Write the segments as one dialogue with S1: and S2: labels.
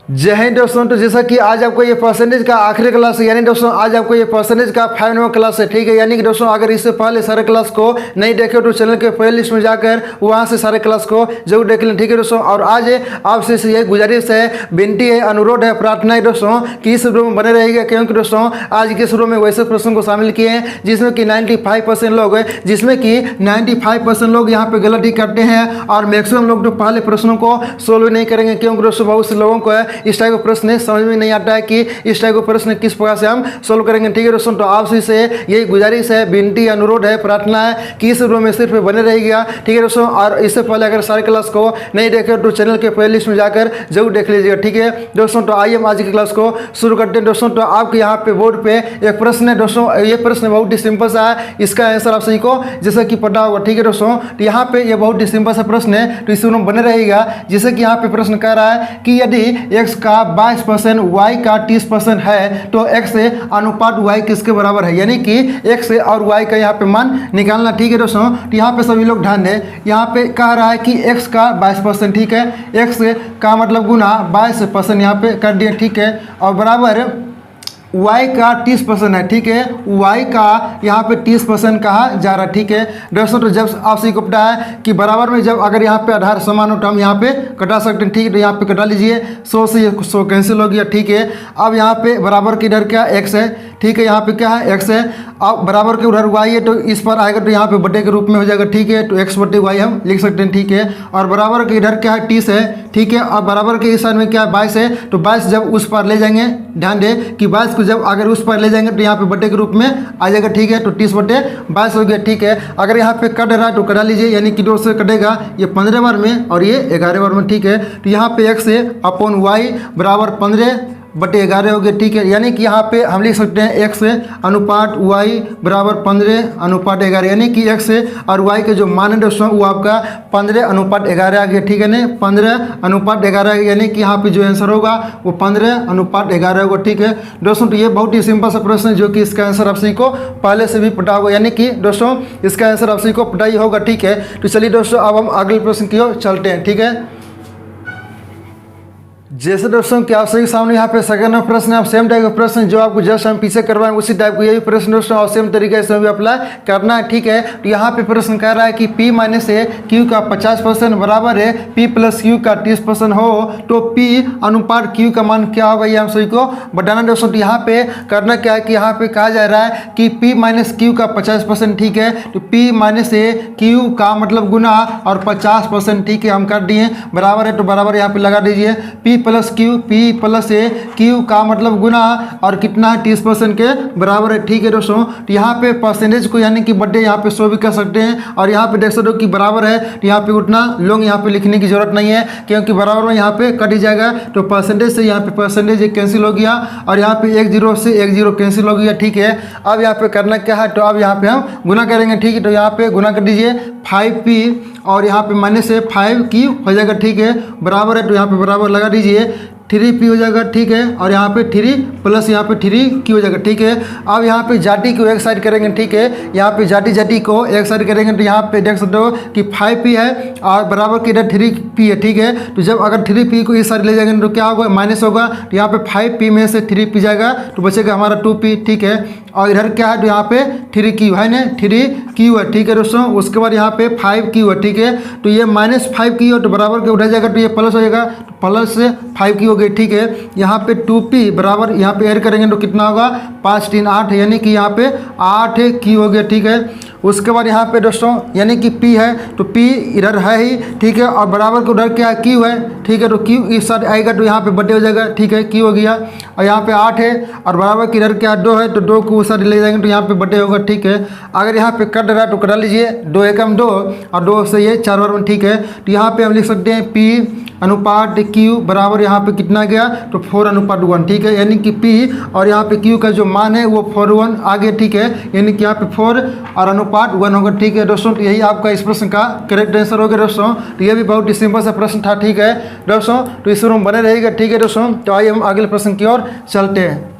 S1: जय हिंद दोस्तों। तो जैसा कि आज आपको ये परसेंटेज का आखिरी क्लास है, यानी दोस्तों आज आपको ये परसेंटेज का 5 नंबर क्लास है, ठीक है। यानी कि दोस्तों अगर इससे पहले सारे क्लास को नहीं देखे तो चैनल के प्ले लिस्ट में जाकर वहां से सारे क्लास को जरूर देख लें, ठीक है दोस्तों। और आज आपसे ये गुजारिश है, विनती है, अनुरोध है, प्रार्थना है दोस्तों कि इस वीडियो में बने रहेगा, क्योंकि दोस्तों आज के शुरू में वैसे प्रश्न को शामिल किए हैं जिसमें कि 95% लोग जिसमें कि 95% लोग यहाँ पे गलत ही करते हैं और मैक्सिमम लोग तो पहले प्रश्नों को सोल्व नहीं करेंगे, क्योंकि दोस्तों बहुत से लोगों को इस टाइप का प्रश्न समझ में नहीं आता है कि इस टाइप का प्रश्न किस प्रकार से हम सोल्व करेंगे, ठीक है दोस्तों। तो आपसे से यही गुजारिश है, विनती, अनुरोध है, प्रार्थना है कि इस वीडियो में सिर्फ बने रहेगा, ठीक है दोस्तों। और इससे पहले अगर सारे क्लास को नहीं देखे तो चैनल के प्ले लिस्ट में जाकर जरूर देख लीजिएगा, ठीक है दोस्तों। तो आइए हम आज की क्लास को शुरू करते हैं दोस्तों। तो आपके यहाँ पे बोर्ड पे एक प्रश्न है दोस्तों, ये प्रश्न बहुत ही सिंपल सा है, इसका आंसर आप सभी को जैसे कि पता होगा, ठीक है दोस्तों। तो यहाँ पे ये बहुत ही सिंपल सा प्रश्न है, तो इस वीडियो में बने रहेगा। जैसे कि यहाँ पे प्रश्न कह रहा है कि यदि x का 22% y का 30% है तो x से अनुपात y किसके बराबर है, यानी कि x और y का यहाँ पे मान निकालना, ठीक है दोस्तों। तो यहाँ पे सभी लोग ध्यान दें, यहाँ पे कह रहा है कि x का 22%, ठीक है, x का मतलब गुना 22% यहाँ पे कर दिए, ठीक है, और बराबर y का 30% है, ठीक है, y का यहाँ पे 30% कहा जा रहा है, ठीक है दोस्तों। तो जब आपसे को पता है कि बराबर में जब अगर यहाँ पे आधार समान हो तो हम यहाँ पे कटा सकते हैं, ठीक है। तो यहाँ पे कटा लीजिए, 100 से 100 कैंसिल हो गया, ठीक है। अब यहाँ पे बराबर के इधर क्या x है, ठीक है, यहाँ पे क्या है x है। अब बराबर के उधर y है तो इस पर आएगा तो यहाँ पे बटे के रूप में हो जाएगा, ठीक है। तो x बटे y हम लिख सकते हैं, ठीक है। और बराबर के इधर क्या है 30 है, ठीक है। और बराबर के इस साइड में क्या है 22 है, तो 22 जब उस पर ले जाएंगे, ध्यान दें कि 22 को जब अगर उस पर ले जाएंगे तो यहाँ पे बटे के रूप में आ जाएगा, ठीक है। तो 30 बटे 22 हो गया, ठीक है। अगर यहाँ पे कट रहा है तो कटा लीजिए, यानी कि 2 से कटेगा, ये 15 बार में और ये 11 बार में, ठीक है। तो यहाँ पे x है अपॉन y बराबर 15 बटे 11 हो गया, ठीक है। यानी कि यहाँ पे हम लिख सकते हैं x अनुपात y बराबर 15 अनुपात 11, यानी कि x और y के जो मान है दोस्तों वो आपका 15 अनुपात 11 आ गया, ठीक है ना, 15 अनुपात 11, यानी कि यहाँ पे जो आंसर होगा वो 15 अनुपात 11 होगा, ठीक है दोस्तों। तो ये बहुत ही सिंपल सा प्रश्न है जो कि इसका आंसर आप सभी को पहले से भी पता होगा, यानी कि दोस्तों इसका आंसर आप सभी को पता ही होगा, ठीक है। तो चलिए दोस्तों अब हम अगले प्रश्न की ओर चलते हैं, ठीक है। जैसे दोस्तों कि आप सभी सामने यहाँ पे सेकंड नंबर प्रश्न है, सेम टाइप का प्रश्न जो आपको जस्ट हम पीछे करवाएंगे उसी टाइप को यही प्रश्न दोस्तों और सेम तरीके से भी अप्लाई करना है, ठीक है। तो यहाँ पे प्रश्न कह रहा है कि P माइनस ए Q का 50% बराबर है P प्लस Q का 30% हो तो P अनुपात Q का मान क्या होगा, ये हम सभी को बताना दोस्तों। तो यहाँ पे करना क्या है कि यहाँ पे कहा जा रहा है कि P माइनस Q का 50%, ठीक है। तो P माइनस ए Q का मतलब गुना और 50%, ठीक है, हम कर दिए बराबर है, तो बराबर यहाँ पे लगा दीजिए P plus Q, P plus a Q का मतलब गुना और कितना है 30% के बराबर है, ठीक है दोस्तों। तो यहाँ पे परसेंटेज को यानी कि बर्थडे यहाँ पे 100 भी कर सकते हैं और यहाँ पे देख सकते हो कि बराबर है, तो यहाँ पे उतना लोग यहाँ पे लिखने की जरूरत नहीं है क्योंकि बराबर में यहाँ पे कट ही जाएगा। तो परसेंटेज से यहाँ पे परसेंटेज एक कैंसिल हो गया और यहाँ पे 1 0 से 1 0 कैंसिल हो गया, ठीक है। अब यहाँ पे करना क्या है, तो अब यहाँ पे हम गुना करेंगे, ठीक है। तो यहाँ पे गुना कर दीजिए 5P और यहाँ पे माइनस से 5Q हो जाएगा, ठीक है, बराबर है। तो यहाँ पे बराबर लगा दीजिए 3P हो जाएगा, ठीक है। और यहाँ पे 3 प्लस यहाँ पे 3Q हो जाएगा, ठीक है। अब यहाँ पे जाति को एक साइड करेंगे, ठीक है, यहाँ पे जाति को एक साइड करेंगे तो यहाँ पे देख सकते हो कि 5P है और बराबर के इधर 3P है, ठीक है। तो जब अगर 3P को इस साइड ले जाएंगे तो क्या होगा, माइनस होगा। तो यहाँ पे 5P में से 3P जाएगा तो बचेगा हमारा 2P, ठीक है। और इधर क्या है, तो यहाँ पे 3Q है ना, 3Q है, ठीक है दोस्तों। उसके बाद यहाँ पे 5Q है, ठीक है। तो ये माइनस 5Q हो तो बराबर के उठा जाएगा तो ये प्लस हो जाएगा, तो प्लस से 5Q हो गई, ठीक है। यहाँ पे 2P बराबर यहाँ पे ऐड करेंगे तो कितना होगा 5 3 8, यानी कि यहाँ पे 8Q हो गया, ठीक है। उसके बाद यहाँ पे दोस्तों यानी कि P है तो P इधर है ही, ठीक है, और बराबर को उधर क्या है Q है, ठीक है। तो Q इस साइड आएगा तो यहाँ पे बटे हो जाएगा, ठीक है, Q हो गया। और यहाँ पे 8 है और बराबर के इधर क्या 2 है तो 2 को उस साइड ले जाएंगे तो यहाँ पे बटे होगा, ठीक है। अगर यहाँ पे कट रहा है तो कटा लीजिए, 2 एकम 2 और 2 से ये 4 बार में, ठीक है। तो यहाँ पे हम लिख सकते हैं P अनुपात Q बराबर यहाँ पे कितना गया तो 4 अनुपात 1, ठीक है। यानी कि P और यहाँ पे Q का जो मान है वो 4:1 आ गया, ठीक है। यानी कि यहाँ पे 4 और अनुपात 1 होगा, ठीक है दोस्तों। तो यही आपका इस प्रश्न का करेक्ट आंसर हो गया दोस्तों। तो ये भी बहुत ही सिंपल सा प्रश्न था, ठीक है दोस्तों। तो इस रूम बने रहेगा, ठीक है दोस्तों। तो आइए हम अगले प्रश्न की ओर चलते हैं।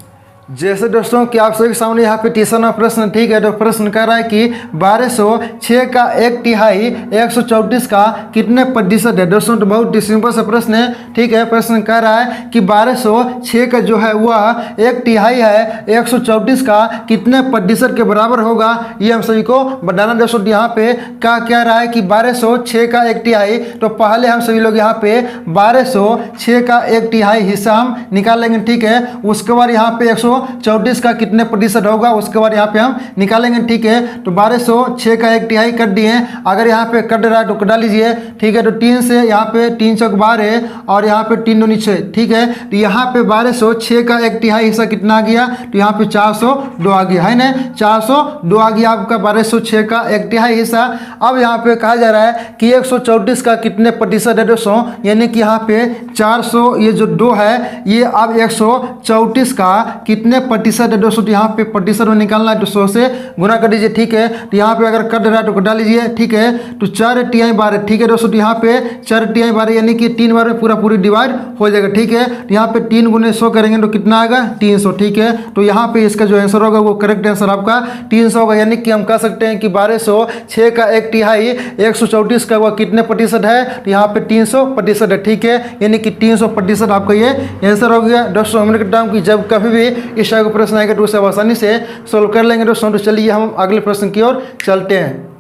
S1: जैसे दोस्तों कि आप सभी के सामने यहाँ पे टीशन में प्रश्न, ठीक है। तो प्रश्न कह रहा है कि 1206 का 1/3 134 का कितने प्रतिशत है। दोस्तों तो बहुत सिंपल सा प्रश्न है, ठीक है। प्रश्न कह रहा है कि 1206 का जो है वह 1/3 है 134 का कितने प्रतिशत के बराबर होगा, ये हम सभी को बताना। दोस्तों यहाँ पे क्या कह रहा है कि 1206 का 1/3, तो पहले हम सभी लोग यहाँ पे 1206 का 1/3 हिस्सा हम निकालेंगे, ठीक है। उसके बाद यहाँ पे 134 का कितने प्रतिशत होगा उसके बाद यहाँ पे हम निकालेंगे, ठीक है। तो 1206 का 1/3 कर दिए, अगर यहाँ पे कट रहा है तो कटा लीजिए, ठीक है। तो 3 से यहाँ पे 3 चौक 12 और यहाँ पे 3 दूनी 6, ठीक है। तो यहाँ पे 1206 का 1/3 हिस्सा कितना आ गया, तो यहाँ पे 402 आ गया, है ना। 402 आ गया आपका 1206 का 1/3 हिस्सा। अब यहाँ पे कहा जा रहा है कि 134 का कितने प्रतिशत है दोस्तों, यानी कि यहाँ पे 400 ये जो 2 है ये अब 134 का कितने प्रतिशत है दोस्तों। तो यहाँ पे प्रतिशत में निकालना है तो 100 से गुना कर दीजिए, ठीक है। तो यहाँ पे अगर कट रहा है तो कटा लीजिए, ठीक है। तो 4×3 12, ठीक है दोस्तों। तो यहाँ पे 4×3 12 यानी कि 3 बार में पूरी डिवाइड हो जाएगा, ठीक है। तो यहाँ पे 3 गुने 100 करेंगे तो कितना आएगा 300, ठीक है। तो यहाँ पे इसका जो आंसर होगा वो करेक्ट आंसर आपका 300 होगा, यानी कि हम कह सकते हैं कि 1206 का 1/3 134 का वह कितने प्रतिशत है, तो यहाँ पे 300% है, ठीक है। यानी कि 300% आपका ये आंसर हो गया। दोस्तों हमने कहता हूँ कि जब कभी भी इस तरह का प्रश्न आएगा तो उसे आसानी से सोल्व कर लेंगे दोस्तों। तो चलिए हम अगले प्रश्न की ओर चलते हैं।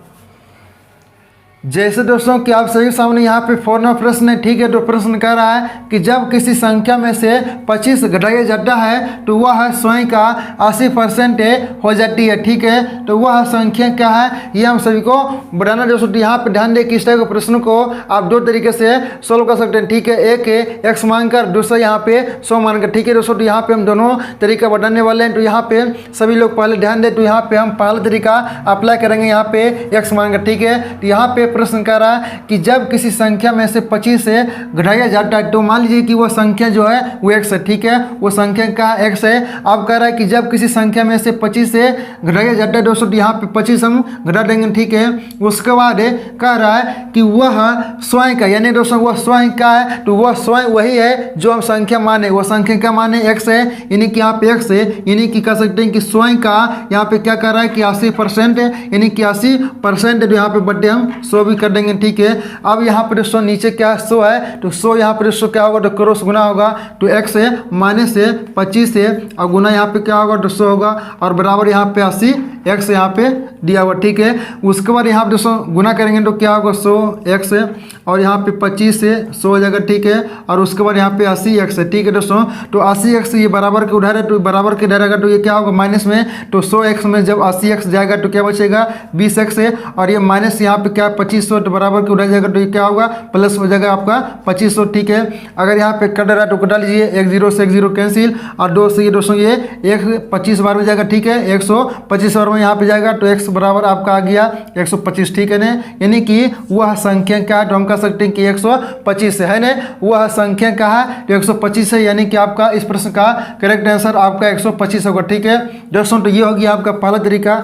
S1: जैसे दोस्तों कि आप सभी सामने यहाँ पे 4 नंबर प्रश्न है, ठीक है। तो प्रश्न कह रहा है कि जब किसी संख्या में से 25 घटाया जाता है तो वह स्वयं का 80% हो जाती है, ठीक है। तो वह संख्या क्या है ये हम सभी को बताना दोस्तों। तो यहाँ पे ध्यान दें कि इस तरह के प्रश्न को आप 2 तरीके से सोल्व कर सकते हैं, ठीक है। एक x मानकर, दूसरा यहाँ पे 100 मानकर, ठीक है दोस्तों। तो यहाँ पे हम दोनों तरीका बताने वाले हैं। तो यहाँ पे सभी लोग पहले ध्यान दें, तो यहाँ पे हम पहला तरीका अप्लाई करेंगे यहाँ पे x मानकर, ठीक है। तो यहाँ पे प्रश्न कर रहा है कि जब किसी संख्या में से 25 से घटाया जाता है तो मान लीजिए कि वो संख्या जो है वो x है, ठीक है। वो संख्या का x है। अब कह रहा है कि जब किसी संख्या में से 25 से घटाया जाता है दोस्तों, तो यहाँ पे 25 हम घटा देंगे, ठीक है। उसके बाद कह रहा है कि वह स्वयं का, यानी दोस्तों वह स्वयं का है, तो वह स्वयं वही है जो हम संख्या माने, वो संख्या का माने x है, यानी कि यहाँ पे x है, यानी कि कह सकते हैं कि स्वयं का यहाँ पे क्या कर रहा है कि 80% है, यानी कि 80% है। तो यहाँ पे बर्थडे हम 100 भी कर देंगे, ठीक है। अब यहाँ पर दोस्तों नीचे क्या 100 है, तो 100 यहाँ पर दोस्तों क्या होगा, तो क्रॉस गुना होगा, तो x है माइनस से 25 से और गुना यहाँ पे क्या होगा, तो 100 होगा और बराबर यहाँ पे 80 x यहाँ पे दिया हुआ, ठीक है। उसके बाद यहाँ पे दोस्तों गुना करेंगे तो क्या होगा 100 x है और यहाँ पे 25 से 100 हो जाएगा, ठीक है। और उसके बाद यहाँ पे 80 x है, ठीक है दोस्तों। तो 80 x ये बराबर के उधर है, तो बराबर के रहेगा तो ये क्या होगा माइनस में, तो 100 x में जब 80 x जाएगा तो क्या बचेगा 20 x है और ये माइनस यहाँ पे क्या 2500, तो बराबर के उधर जाएगा तो ये क्या होगा प्लस हो जाएगा आपका 2500, ठीक है। अगर यहाँ पे कट रहा है तो कटा लीजिए, 1 0 से 1 0 कैंसिल और 2 से ये दोस्तों ये 125 बार में जाएगा, ठीक है। 125 बार में यहाँ पे जाएगा तो x बराबर आपका आ गया 125, ठीक है ना। यानी कि वह संख्या क्या है, तो हम कह सकते हैं कि 125 है ना। वह संख्या क्या है तो 125 है, यानी कि आपका इस प्रश्न का करेक्ट आंसर आपका 125 होगा, ठीक है दोस्तों। तो ये हो गया आपका पहला तरीका।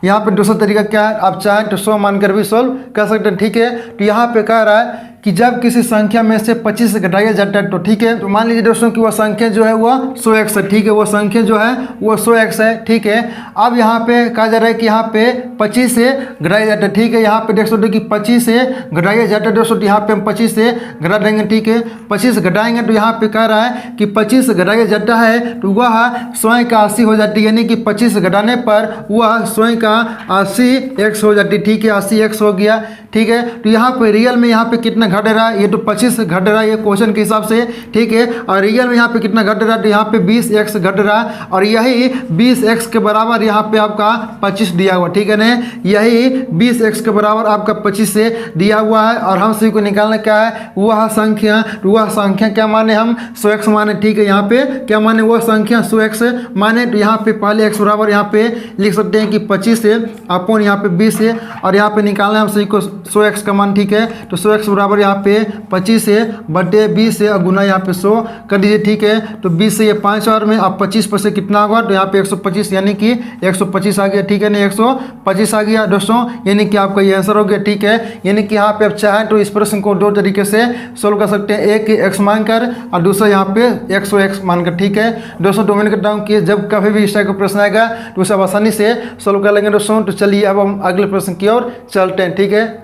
S1: यहाँ पे दूसरा तरीका क्या है, आप चाहें तो 100 मानकर भी सोल्व कर सकते हैं, ठीक है। तो यहाँ पे कह रहा है कि जब किसी संख्या में से 25 से घटाया जाता है तो, ठीक है। तो मान लीजिए दोस्तों कि वह संख्या जो है वह 100x है, ठीक है। वो संख्या जो है वो 100x है, ठीक है। अब यहाँ पे कहा जा रहा है कि यहाँ पे 25 से घटाया जाता है, ठीक है। यहाँ पे देख सकते हो कि 25 से घटाया जाता है दोस्तों, तो यहाँ पे हम 25 से घटा देंगे, ठीक है। 25 घटाएंगे तो यहाँ पे कह रहा है कि 25 घटाया जाता है तो वह स्वयं का 80 हो जाती है, यानी कि 25 घटाने पर वह स्वयं का 80x हो जाती है, ठीक है। 80x हो गया, ठीक है। तो यहाँ पे रियल में यहाँ पे कितना घट रहा है, ये तो 25 घट रहा है ये क्वेश्चन के हिसाब से, ठीक है। और रियल में यहाँ पे कितना घट रहा है, तो यहाँ पे 20x घट रहा है और यही 20x के बराबर यहाँ पे आपका 25 दिया हुआ, ठीक है ना। यही 20x के बराबर आपका 25 से दिया हुआ है और हम सभी को निकालना क्या है, वह संख्या, तो वह संख्या क्या माने हम 100x माने, ठीक है। यहाँ पे क्या माने, वह संख्या 100x माने। तो यहाँ पे पहले x बराबर यहाँ पे लिख सकते हैं कि 25 से अपॉन यहाँ पे 20 से और यहाँ पे निकालना है हम सभी को 100x का मान, ठीक है। तो 100x बराबर यहाँ पे 25 से बटे 20 से गुना यहाँ पे 100 कर दीजिए, ठीक है। तो 20 से ये 5 बार में अब 25 से कितना होगा, तो यहाँ पे 125 यानी कि 125 आ गया, ठीक है ना, 125 आ गया दोस्तों, यानी कि आपका ये आंसर हो गया, ठीक है। यानी कि यहाँ पे आप चाहें तो इस प्रश्न को दो तरीके से सोल्व कर सकते हैं, एक x मानकर और दूसरा यहाँ पे 100x मानकर, ठीक है दोस्तों। तो उम्मीद करता हूँ कि जब कभी भी इस टाइप का प्रश्न आएगा तो उसे आप आसानी से सोल्व कर लेंगे दोस्तों। तो चलिए अब हम अगले प्रश्न की ओर चलते हैं, ठीक है।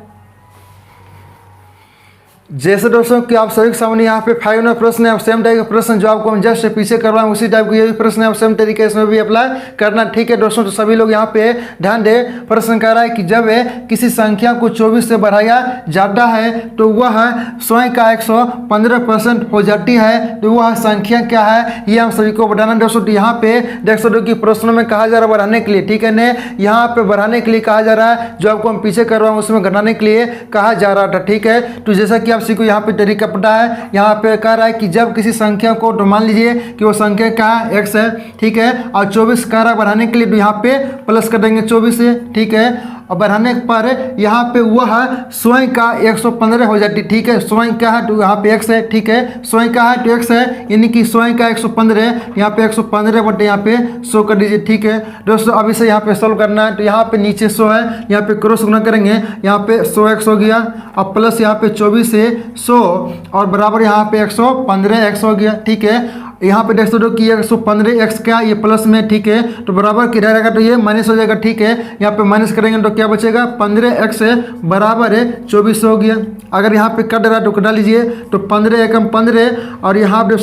S1: जैसे दोस्तों कि आप सभी के सामने यहाँ पे 5 नंबर प्रश्न है, सेम टाइप का प्रश्न जो आपको हम जस्ट पीछे करवाएं उसी टाइप का ये भी प्रश्न है, सेम तरीके इसमें भी अप्लाई करना, ठीक है दोस्तों। तो सभी लोग यहाँ पे ध्यान दे, प्रश्न कह रहा है कि जब किसी संख्या को 24 से बढ़ाया जाता है तो वह स्वयं का 115% हो जाती है, तो वह संख्या क्या है, ये हम सभी को बताना दोस्तों। तो यहाँ पे देख सकते हो कि प्रश्नों में कहा जा रहा है बढ़ाने के लिए, ठीक है न, यहाँ पे बढ़ाने के लिए कहा जा रहा है, जो आपको हम पीछे करवाएं उसमें घटाने के लिए कहा जा रहा था, ठीक है। तो जैसा कि आप को यहाँ पे तरीका पता है, यहाँ पे कह रहा है कि जब किसी संख्या को, तो मान लीजिए कि वो संख्या क्या है, x है, ठीक है, और 24 कह रहा है बढ़ाने के लिए, तो यहाँ पे प्लस कर देंगे 24 से, ठीक है। और बढ़ाने पर यहाँ पे वह स्वयं का 115 हो जाती, ठीक है। स्वयं क्या है, तो यहाँ पे x है, ठीक है, स्वयं का है तो x है, यानी कि स्वयं का 115, यहाँ पे 115 बटे यहाँ पे 100 कर दीजिए, ठीक है दोस्तों। अब इसे यहाँ पे सोल्व करना है, तो यहाँ पे नीचे 100 है, यहाँ पे क्रॉस गुना करेंगे, यहाँ पे 100x हो गया, अब प्लस यहाँ पे 24 से 100 और बराबर यहाँ पे 115x हो गया, ठीक है। यहाँ पे देख सकते हो कि 115x क्या ये प्लस में, ठीक है, तो बराबर किधर रहेगा, तो ये माइनस हो जाएगा, ठीक है। यहाँ पे माइनस करेंगे तो क्या बचेगा, 15x बराबर है 24 हो गया। अगर यहाँ पे कट रहा है तो कटा लीजिए, तो 15 एकम 15 और यहाँ पे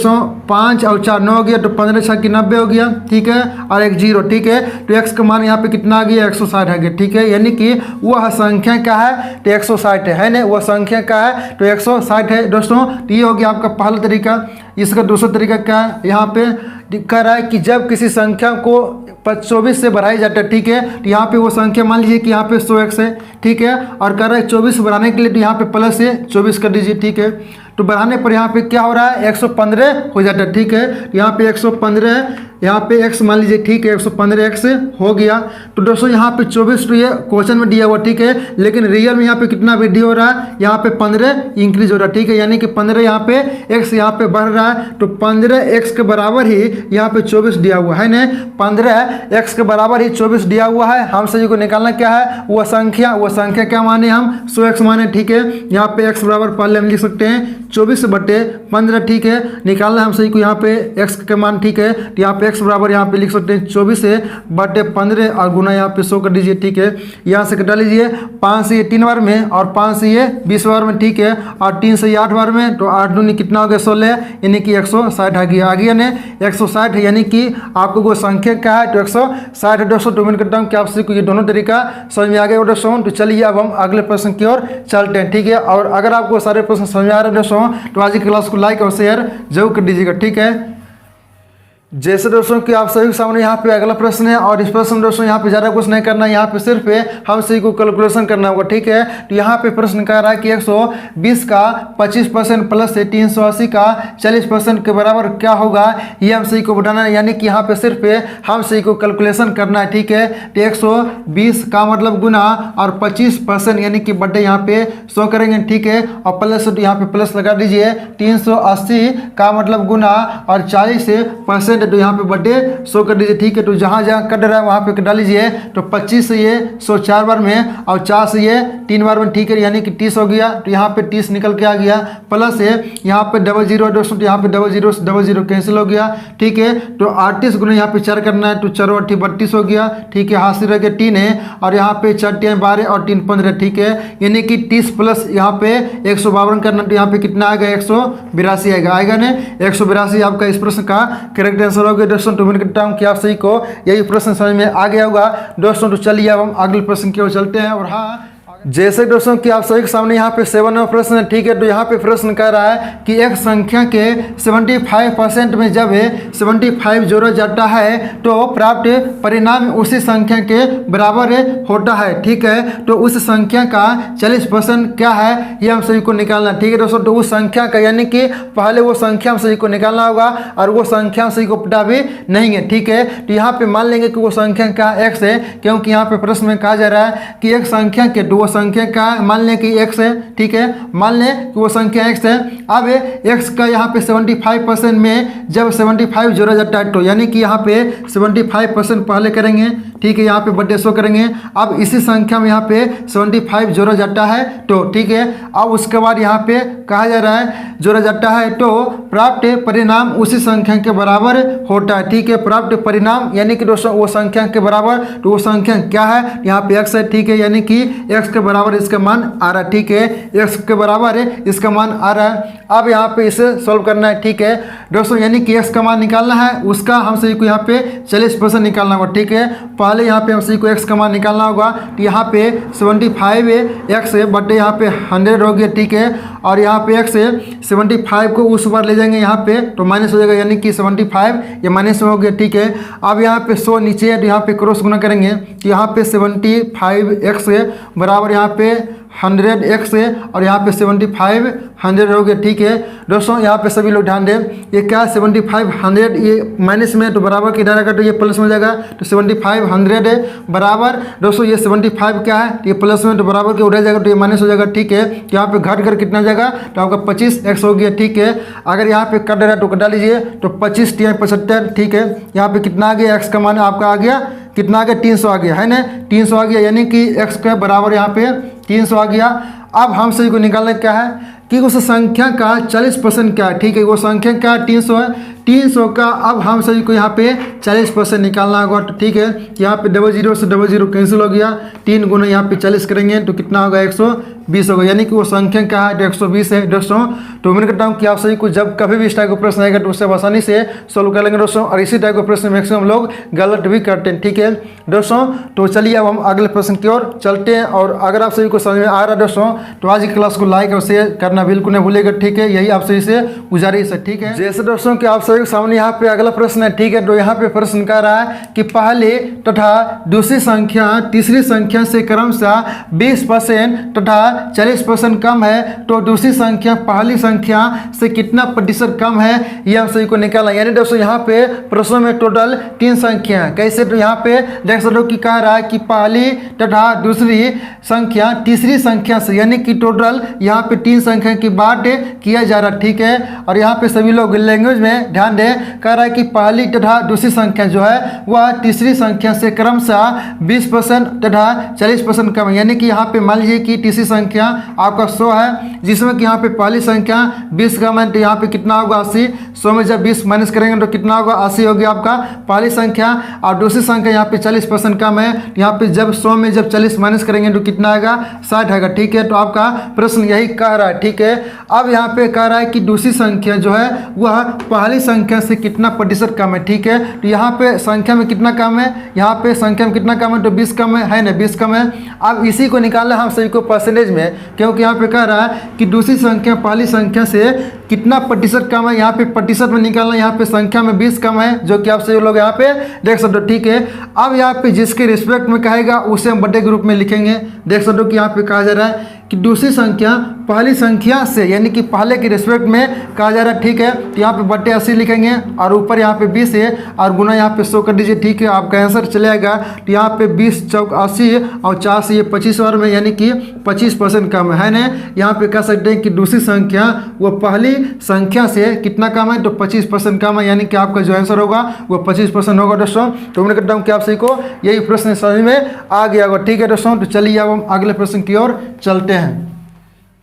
S1: 5 और 4 9 हो गया, तो 15 6 की 90 हो गया, ठीक है, और एक 0, ठीक है। तो x का मान यहाँ पे कितना आ गया, 160 आ गया, ठीक है। यानी कि वह संख्या क्या है, तो 160 है ना, वह संख्या क्या है, तो 160 है दोस्तों। तो ये हो गया आपका पहला तरीका। इसका दूसरा तरीका क्या है, यहाँ पे कह रहा है कि जब किसी संख्या को 24 से बढ़ाई जाता है, ठीक है, तो यहाँ पे वो संख्या मान लीजिए कि यहाँ पे 100x है, ठीक है, और कह रहा है 24 बढ़ाने के लिए, तो यहाँ पे प्लस से 24 कर दीजिए, ठीक है। तो बढ़ाने पर यहाँ पे क्या हो रहा है, 115 हो जाता है, ठीक है। यहाँ पे 115, यहाँ पे x मान लीजिए, ठीक है, 115x हो गया। तो दोस्तों यहाँ पे 24 तो ये क्वेश्चन में दिया हुआ, ठीक है, लेकिन रियल में यहाँ पे कितना वृद्धि हो रहा है, यहाँ पे 15 इंक्रीज हो रहा है, ठीक है, यानी कि 15 यहाँ पे x यहाँ पे बढ़ रहा है, तो 15x के बराबर ही यहाँ पे 24 दिया हुआ है ना, 15x के बराबर ही 24 दिया हुआ है। हम सभी को निकालना क्या है, वो संख्या क्या माने हम, 100x माने, ठीक है। यहाँ पे x बराबर पहले हम लिख सकते हैं 24 बटे 15, ठीक है, निकालना हम सही को यहाँ पे x के मान, ठीक है। तो यहाँ पे x बराबर यहाँ पे लिख सकते हैं 24 बटे 15 और गुना यहाँ पे 100 कर दीजिए, ठीक है। यहाँ से कटा लीजिए, 5 से ये 3 बार में और 5 से ये 20 बार में, ठीक है, और 3 से ये 8 बार में, तो 8 दूनी कितना हो गया 16, यानी कि 160 आ गया ने 160, यानी कि आपको वो संख्या क्या है, तो 160 दोस्तों। तो उम्मीद करता हूँ कि आप सभी को ये दोनों तरीका समझ में आ गया दोस्तों। तो चलिए अब हम अगले प्रश्न की ओर चलते हैं, ठीक है। और अगर आपको सारे प्रश्न समझ में आ रहे हैं दोस्तों, तो आज की क्लास को लाइक और शेयर जरूर कर दीजिएगा, ठीक है। जैसे दोस्तों कि आप सभी के सामने यहाँ पे अगला प्रश्न है, और इस प्रश्न में दोस्तों यहाँ पे ज़्यादा कुछ नहीं करना है, यहाँ पे सिर्फ हम सभी को कैलकुलेशन करना होगा, ठीक है। तो यहाँ पे प्रश्न कह रहा है कि 120 का 25% प्लस से 380 का 40% के बराबर क्या होगा, ये हम सभी को बताना है, यानी कि यहाँ पे सिर्फ हम सभी को कैलकुलेशन करना है, ठीक है। तो 120 का मतलब गुना और 25% यानी कि बटे यहाँ पे 100 करेंगे, ठीक है, और प्लस यहाँ पे प्लस लगा दीजिए, 380 का मतलब गुना और 40% तो यहाँ पे बटे 100 कर दीजिए, ठीक है। तो जहाँ जहाँ कट रहा है वहाँ पे कटा लीजिए, तो 25 से ये 100 4 बार में और 4 से ये 3 बार में, ठीक है, यानी कि 30 हो गया। तो यहाँ पे 30 निकल के आ गया, प्लस है यहाँ पे 00 दोस्तों, तो यहाँ पे 00 से 00 कैंसिल हो गया, ठीक है। तो 38 गुना यहाँ पे 4 करना है, तो 4 8 32 हो गया, ठीक है, हाथ से रह गया 3 है, और यहाँ पे 4 12 और 3 15, ठीक है, यानी कि 30 प्लस यहाँ पे 152 करना, तो यहाँ पे कितना आएगा 182 आएगा ना, 182 आपका इस प्रश्न का करेक्ट आंसर हो गया दोस्तों। तो उम्मीद करता हूँ कि आप सही को यही प्रश्न समझ में आ गया होगा दोस्तों। तो चलिए अब हम अगले प्रश्न की ओर चलते हैं। और हाँ, जैसे दोस्तों कि आप सभी के सामने यहाँ पे 7 नंबर प्रश्न है, ठीक है। तो यहाँ पे प्रश्न कह रहा है कि एक संख्या के 75% में जब 75 जोड़ा जाता है तो प्राप्त परिणाम उसी संख्या के बराबर होता है, ठीक है। तो उस संख्या का 40% क्या है, ये हम सभी को निकालना, ठीक है दोस्तों। तो उस संख्या का यानी कि पहले वो संख्या हम सभी को निकालना होगा, और वो संख्या हम सभी को पता भी नहीं है, ठीक है। तो यहाँ पे मान लेंगे कि वो संख्या का x है, क्योंकि यहाँ पे प्रश्न में कहा जा रहा है कि एक संख्या के, तो वो संख्या का मान लें कि x है, ठीक है, मान लें कि वो संख्या x है। अब x का यहाँ पे 75% में जब 75 जोड़ा जाता है तो यानी कि यहाँ पे 75% पहले करेंगे, ठीक है, यहाँ पे बर्थडे शो करेंगे। अब इसी संख्या में यहाँ पे 75 जोड़ा जाता है तो ठीक है, अब उसके बाद यहाँ पे कहा जा रहा है जोड़ा जाता है तो प्राप्त परिणाम उसी संख्या के बराबर होता है, ठीक है। प्राप्त परिणाम यानी कि दोस्तों वो संख्या के बराबर, तो वो संख्या क्या है, यहाँ पे x है, ठीक है, यानी कि x के बराबर इसका मान आ रहा है, ठीक है, x के बराबर है इसका मान आ रहा है। अब यहाँ पे इसे सॉल्व करना है, ठीक है दोस्तों, यानी कि x का मान निकालना है, उसका हम सभी को यहाँ पे 40% निकालना होगा, ठीक है। पहले यहाँ पे हम सभी को x का मान निकालना होगा, तो यहाँ पे 75x बटे यहाँ पे 100 हो गया, ठीक है, और यहाँ पे x 75 को उस बार ले जाएंगे यहाँ पे तो माइनस हो जाएगा, यानी कि 75 ये माइनस में हो गया, ठीक है। अब यहाँ पे 100 नीचे है तो यहाँ पे क्रॉस गुना करेंगे तो यहाँ पे 75x बराबर यहाँ पे 100x है और यहाँ पे 75 100 हो गया, ठीक है दोस्तों। यहाँ पे सभी लोग ध्यान दें, ये क्या 75 100 ये माइनस में तो बराबर किधर आएगा तो ये प्लस में हो जाएगा, तो 75 100 है बराबर दोस्तों ये 75 क्या है तो ये प्लस में तो बराबर के उधर जाएगा तो ये माइनस हो जाएगा, ठीक है। यहाँ पे घट कर कितना जाएगा तो आपका 25x हो गया, ठीक है। अगर यहाँ पे कट रहा है तो कटा लीजिए तो 25 × 75, ठीक है। यहाँ पे कितना आ गया x का मान आपका आ गया कितना आ गया 300 आ गया है ना, 300 आ गया, यानी कि x के बराबर यहाँ पे 300 आ गया। अब हम सभी को निकालना क्या है कि उस संख्या का 40% क्या है, ठीक है, वो संख्या क्या 300 है, 300 का अब हम सभी को यहाँ पे 40% निकालना होगा, तो ठीक है। यहाँ पे 00 से 00 कैंसिल हो गया, 3 गुना यहाँ पे 40 करेंगे तो कितना होगा 120 होगा, यानी कि वो संख्या क्या है तो 120 है दोस्तों। तो उम्मीद करता हूँ कि आप सभी को जब कभी भी इस टाइप का प्रश्न आएगा तो उससे आसानी से सोल्व कर लेंगे दोस्तों, और इसी टाइप का प्रश्न मैक्सिमम लोग गलत भी करते हैं, ठीक है दोस्तों। तो चलिए अब हम अगले प्रश्न की ओर चलते हैं, और अगर आप सभी को समझ में आ रहा है दोस्तों तो आज की क्लास को लाइक और शेयर करना बिल्कुल नहीं भूलेगा, ठीक है, यही आप सभी से गुजारिश है, ठीक है। जैसे दोस्तों कि आप सभी के सामने यहाँ पे अगला प्रश्न है, ठीक है, तो यहाँ पे प्रश्न कह रहा है कि पहले तथा दूसरी संख्या तीसरी संख्या से क्रमशः 20% तथा 40% कम है, तो दूसरी संख्या पहली संख्या से कितना प्रतिशत कम है, यह हम सभी को निकालना। यानी दोस्तों यहाँ पे प्रश्न में टोटल 3 संख्या है, कैसे, तो यहाँ पे देख सकते हो कि कह रहा है कि पहली तथा दूसरी संख्या तीसरी संख्या से, यानी कि टोटल यहाँ पे 3 संख्या की बात किया जा रहा है, ठीक है। और यहाँ पे सभी लोग लैंग्वेज में ध्यान दें, कह रहा है कि पहली तथा दूसरी संख्या जो है वह तीसरी संख्या से क्रमशः 20% तथा 40% कम है, यानी कि यहाँ पे मान लीजिए कि तीसरी संख्या आपका 100 है, जिसमें कि यहाँ पे पहली संख्या 20 कम है, तो यहाँ पे कितना होगा 80, 100 में जब 20 माइनस करेंगे तो कितना होगा 80 हो गया आपका पहली संख्या, और दूसरी संख्या यहाँ पे 40% कम है, यहाँ पे जब 100 में जब 40 माइनस करेंगे तो कितना आएगा 60 आएगा, ठीक है। तो आपका प्रश्न यही कह रहा है, ठीक है। अब यहाँ पे कह रहा है कि दूसरी संख्या जो है वह पहली संख्या से कितना प्रतिशत कम है, ठीक है। तो यहाँ पे संख्या में कितना कम है, यहाँ पे संख्या में कितना कम है तो 20 कम है ना, 20 कम है। अब इसी को निकालना हम सभी को परसेंटेज में, क्योंकि यहाँ पे कह रहा है कि दूसरी संख्या पहली संख्या से कितना प्रतिशत कम है, यहाँ पे प्रतिशत में निकालना, यहाँ पे संख्या में 20 कम है, जो कि आप सभी लोग यहाँ पे देख सकते हो, ठीक है। अब यहाँ पे जिसके रिस्पेक्ट में कहेगा उसे हम बड़े ग्रुप में लिखेंगे, देख सकते हो कि यहाँ पे कहा जा रहा है कि दूसरी संख्या पहली संख्या से, यानी कि पहले के रिस्पेक्ट में कहा जा रहा है, ठीक है। तो यहाँ पे बटे 80 लिखेंगे और ऊपर यहाँ पे 20 है और गुना यहाँ पे 100 कर दीजिए, ठीक है, आपका आंसर चले आएगा। तो यहाँ पे 20 चौक 80 और 4 से ये 25 और में, यानी कि 25% कम है ना। यहाँ पे कह सकते हैं कि दूसरी संख्या वो पहली संख्या से कितना कम है तो 25% कम है, यानी कि आपका जो आंसर होगा वो 25% होगा दोस्तों। तो उम्मीद करता हूँ कि आप सभी को यही प्रश्न समझ में आ गया होगा, ठीक है दोस्तों। तो चलिए अब हम अगले प्रश्न की ओर चलते हैं।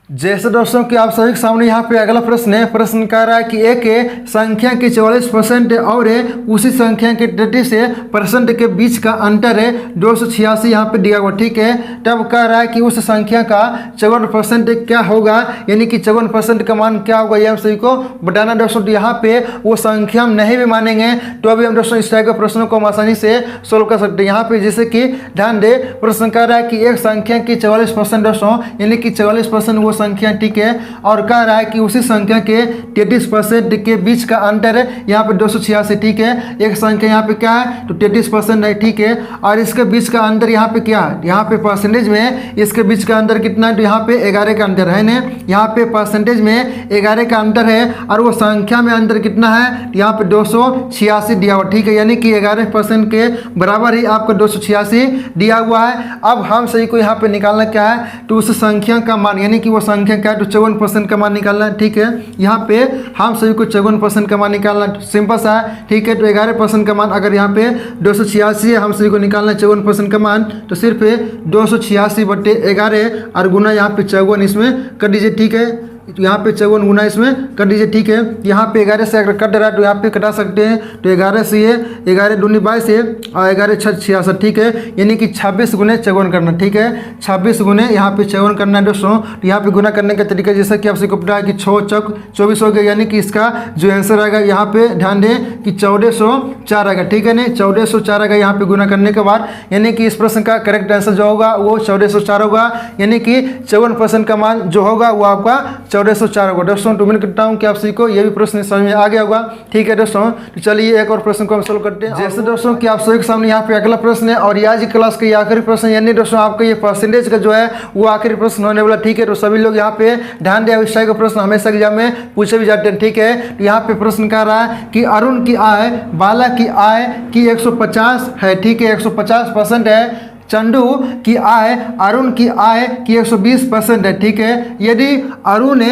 S1: जैसे दोस्तों कि आप सभी के सामने यहाँ पे अगला प्रश्न है, प्रश्न कह रहा है कि एक संख्या के 44% और उसी संख्या के 33% के बीच का अंतर है 286 यहाँ पे दिया हुआ, ठीक है। तब कह रहा है कि उस संख्या का 54% क्या होगा, यानी कि 54% का मान क्या होगा, ये हम सभी को बताना दोस्तों। तो यहाँ पे वो संख्या हम नहीं भी मानेंगे तो अभी हम दोस्तों इस टाइप के प्रश्नों को हम आसानी से सोल्व कर सकते हैं। यहाँ पे जैसे कि ध्यान दे, प्रश्न कह रहा है कि एक संख्या की 44% दोस्तों, यानी कि 44% वो संख्या, ठीक है, और कह रहा है कि उसी संख्या के 33% के बीच का अंतर है यहाँ पे 286, ठीक है। एक संख्या यहाँ पे क्या है तो 33% है, ठीक है, और इसके बीच का अंतर यहाँ पे क्या है, यहाँ पे परसेंटेज में इसके बीच का अंतर कितना है तो यहाँ पे 11 का अंतर है ना, यहाँ पे परसेंटेज में 11 का अंतर है, और वो संख्या में अंतर कितना है तो यहाँ पे 286 दिया हुआ, ठीक है, यानी कि 11% के बराबर ही आपको 286 दिया हुआ है। अब हम सही को यहाँ पे निकालना क्या है तो उस संख्या का मान, यानी कि वो संख्या क्या है तो 54% का मान निकालना है, ठीक है। यहाँ पे हम सभी को 54% का मान निकालना है, सिंपल सा है, ठीक है। तो 11% का मान अगर यहाँ पे 286 है, हम सभी को निकालना है 54% का मान, तो सिर्फ 286/11 और गुना यहाँ पे 54 इसमें कर दीजिए, ठीक है। तो यहाँ पे 54 गुना इसमें कर दीजिए, ठीक है। यहाँ पे 11 से अगर कट रहा है तो यहाँ पे कटा सकते हैं, तो 11 से ये 11 दूनी 22 है और 11 6 66, ठीक है, यानी कि 26 गुने 54 करना, ठीक है, 26 गुने यहाँ पे 54 करना है दोस्तों। तो यहाँ पे गुना करने का तरीका जैसा कि आपसे को पता है कि 6 चौक 24 हो गया, यानी कि इसका जो आंसर आएगा यहाँ पे ध्यान दें कि 1404 आएगा, ठीक है ना, 1404 आएगा यहाँ पे गुना करने के बाद, यानी कि इस प्रश्न का करेक्ट आंसर जो होगा वो 1404 होगा, यानी कि 54% का मान जो होगा वो आपका 1404 होगा दोस्तों। तो उम्मीद करता हूँ कि आप सभी को ये भी प्रश्न समझ में आ गया होगा, ठीक है दोस्तों। तो चलिए एक और प्रश्न को हम सोल्व करते हैं। जैसे दोस्तों कि आप सभी के सामने यहाँ पे अगला प्रश्न है और आज की क्लास का ये आखिरी प्रश्न, यानी दोस्तों आपका ये परसेंटेज का जो है वो आखिरी प्रश्न होने वाला, ठीक है। तो सभी लोग यहाँ पे ध्यान दें, इस टाइप का प्रश्न हमेशा एग्जाम में पूछे भी जाते हैं, ठीक है। तो यहाँ पे प्रश्न कह रहा है कि अरुण की आय बाला की आय की 150 है, ठीक है, 150% है। चंदू की आय अरुण की आय की 120% है, ठीक है। यदि अरुण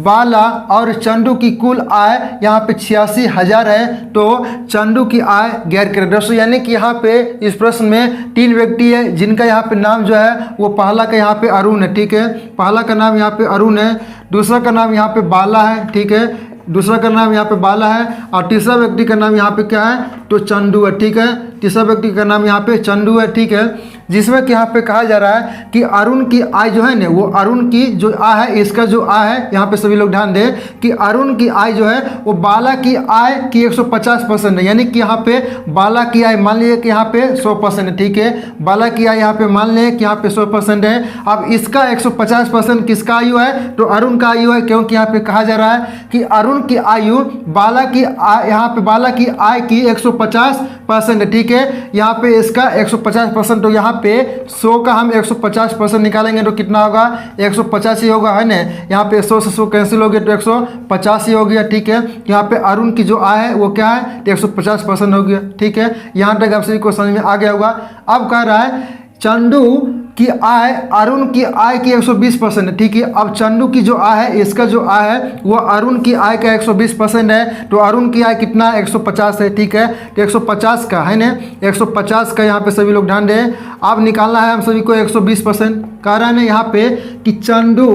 S1: बाला और चंदू की कुल आय यहाँ पे 86,000 है तो चंदू की आय गैर करें दोस्तों, यानी कि यहाँ पे इस प्रश्न में 3 व्यक्ति है जिनका यहाँ पे नाम जो है वो पहला का यहाँ पे अरुण है, ठीक है, पहला का नाम यहाँ पे अरुण है, दूसरा का नाम यहाँ पे बाला है, ठीक है, दूसरा का नाम यहाँ पे बाला है, और तीसरा व्यक्ति का नाम यहाँ पे क्या है तो चंदू है, ठीक है, तीसरा व्यक्ति का नाम यहाँ पे चंदू है, ठीक है। जिसमें कि यहाँ पे कहा जा रहा है कि अरुण की आय जो है ना वो अरुण की जो आय है, इसका जो आय है यहाँ पे सभी लोग ध्यान दें कि अरुण की आय जो है वो बाला की आय की 150% है, यानी कि यहाँ पे बाला की आय मान लीजिए कि यहाँ पे 100% है, ठीक है, बाला की आय यहाँ पे मान लें कि यहाँ पे 100% है। अब इसका 150% किसका आयु है तो अरुण का आयु है, क्योंकि यहाँ पे कहा जा रहा है कि अरुण की आयु बाला की आय, यहाँ पे बाला की आय की 150% है, ठीक है, यहाँ पे इसका 150%, तो यहाँ पे 100 का हम 150% निकालेंगे तो कितना होगा 150 ही होगा, है ना। यहाँ पे 100 से 100 कैंसिल हो गया तो 150 ही हो गया, ठीक है। यहाँ पे अरुण की जो आय है वो क्या है तो 150% हो गया, ठीक है। यहाँ तक आप सभी को समझ में आ गया होगा। अब कह रहा है चंदू की आय अरुण की आय की 120% है, ठीक है। अब चंदू की जो आय है इसका जो आय है वो अरुण की आय का 120% है, तो अरुण की आय कितना है 150 है, ठीक है। तो 150 का है ना, 150 का यहाँ पे सभी लोग ध्यान दें। अब निकालना है हम सभी को 120%। कह रहा है ना यहाँ पे कि चंदू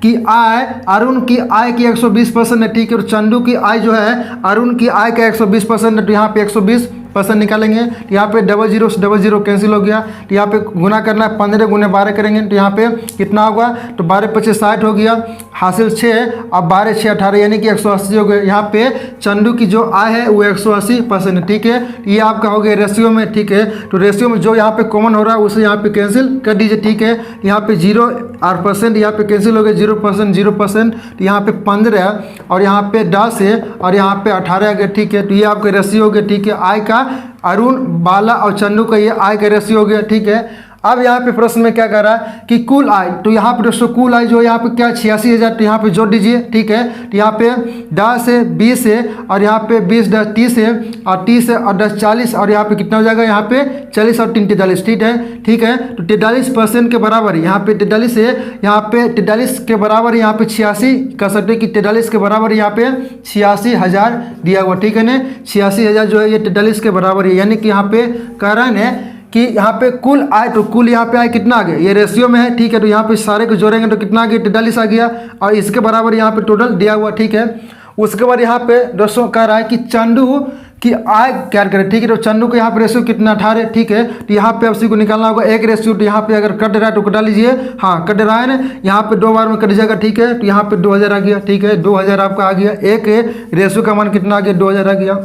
S1: की आय अरुण की आय की 120% है, ठीक है। तो चंदू की आय जो है अरुण की आय का 120% है, तो यहाँ पे 120% निकालेंगे, तो यहाँ पे 00 से 00 कैंसिल हो गया, तो यहाँ पे गुना करना है 15 गुने 12 करेंगे तो यहाँ पे कितना होगा तो 12 25 60 हो गया, हासिल 6, अब 12 6 18 यानी कि 180 हो गया। यहाँ पे चंदू की जो आय है वो 180% है, ठीक है। ये आपका हो गया रेशियो में, ठीक है। तो रेशियो में जो यहाँ पे कॉमन हो रहा है उसे यहाँ पे कैंसिल कर दीजिए, ठीक है। यहाँ पे 0% यहाँ पे कैंसिल हो गया, 0%, तो यहाँ पे 15 और यहाँ पे 10 है और यहाँ पे 18 आ गया, ठीक है। तो ये आपका रेशियो हो गया, ठीक है, आय का अरुण बाला और चंदू का ये आय का रेशियो हो गया, ठीक है। अब यहाँ पे प्रश्न में क्या कर रहा है कि कुल आय, तो यहाँ पे दोस्तों कुल आय जो यहाँ पे क्या 86,000, तो यहाँ पे जोड़ दीजिए, ठीक है। तो यहाँ पे 10 है 20 है और यहाँ पे 20 10 30 है और 30 है और 10 40 और यहाँ पे कितना हो जाएगा यहाँ पे 40 और 3 43, ठीक है, ठीक है। तो 43% के बराबर यहाँ पे 43 है, यहाँ पे 43 के बराबर यहाँ पे 86 कर सकते हैं कि 43 के बराबर यहाँ पे 86,000 दिया हुआ, ठीक है ना। 86,000 जो है ये 43 के बराबर है, यानी कि यहाँ पे कह रहा है कि यहाँ पे कुल आय, तो कुल यहाँ पे आय कितना आ गया ये रेशियो में है, ठीक है। तो यहाँ पे सारे को जोड़ेंगे तो कितना आ गया 43 आ गया और इसके बराबर यहाँ पे टोटल दिया हुआ, ठीक है। उसके बाद यहाँ पे दोस्तों कह रहा है कि चंदू की आय क्या करें, ठीक है। तो चंदू का यहाँ पे रेशियो कितना 18, ठीक है। तो यहाँ पे आप को निकालना होगा एक रेशियो, तो यहाँ पे अगर कट रहा है तो कटा लीजिए, हाँ कट रहा है ना, यहाँ पे 2 बार में कट जाएगा, ठीक है। तो यहाँ पे 2000 आ गया, ठीक है, 2000 आपका आ गया, एक रेशियो का मान कितना आ गया 2000 आ गया।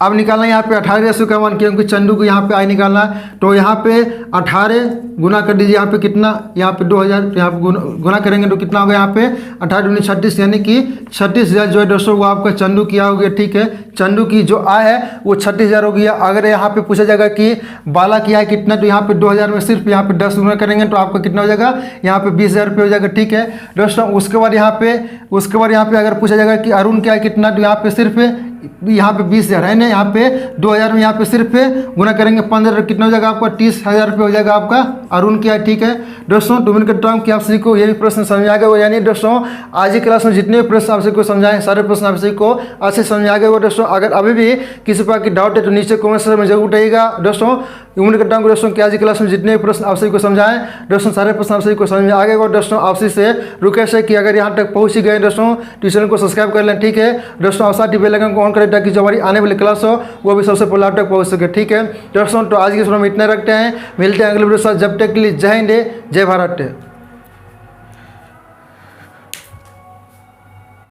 S1: अब निकालना है यहाँ पे 18 का मान, क्योंकि चंदू को यहाँ पे आई निकालना है। तो यहाँ पे 18 गुना कर दीजिए, यहाँ पे कितना, यहाँ पे 2000, यहाँ पे गुना करेंगे तो कितना होगा, यहाँ पे 18 36, यानी कि 36,000 जो है दोस्तों वो आपका चंदू किया हो गया। ठीक है, चंदू की जो आय है वो 36,000 हो गया। अगर यहाँ पे पूछा जाएगा कि बाला की आय कितना, तो यहाँ पे 2000 में सिर्फ यहाँ पे 10 गुना करेंगे तो आपका कितना हो जाएगा, यहाँ पे 20,000 रुपये हो जाएगा। ठीक है दोस्तों, उसके बाद यहाँ पे अगर पूछा जाएगा कि अरुण की आय कितना, तो यहाँ पे सिर्फ यहाँ पे 20,000 है ना, यहाँ पे 2000 में यहाँ पे सिर्फ गुना करेंगे 15, कितना हो जाएगा आपका 30,000 रुपये हो जाएगा आपका अरुण की आय। ठीक है दोस्तों, तो उम्मीद करता हूँ कि आप सभी को ये भी प्रश्न समझ आ गए। यानी दोस्तों आज की क्लास में जितने भी प्रश्न आप सभी को समझाएं, सारे प्रश्न आप सभी को अच्छे समझ आ गए हो। दोस्तों अगर अभी भी किसी प्रकार की डाउट है तो नीचे कमेंट सेक्शन में जरूर उठाइएगा। दोस्तों उम्मीद करता हूँ दोस्तों कि आज की क्लास में जितने भी प्रश्न आप सभी को समझाएं, दोस्तों सारे प्रश्न आप सभी को समझ में आ गए। और दोस्तों आपसे से रिक्वेस्ट है कि अगर यहाँ तक पहुँच ही गए दोस्तों तो चैनल को सब्सक्राइब कर लें। ठीक है दोस्तों, और साथ ही बेल आइकन को ऑन करें ताकि जो हमारी आने वाली क्लास हो वो भी सबसे पहले आप तक पहुँच सके। ठीक है दोस्तों, तो आज की वीडियो में इतना रखते हैं, मिलते हैं अगले वीडियो के साथ। जब तक के लिए जय हिंद, जय भारत।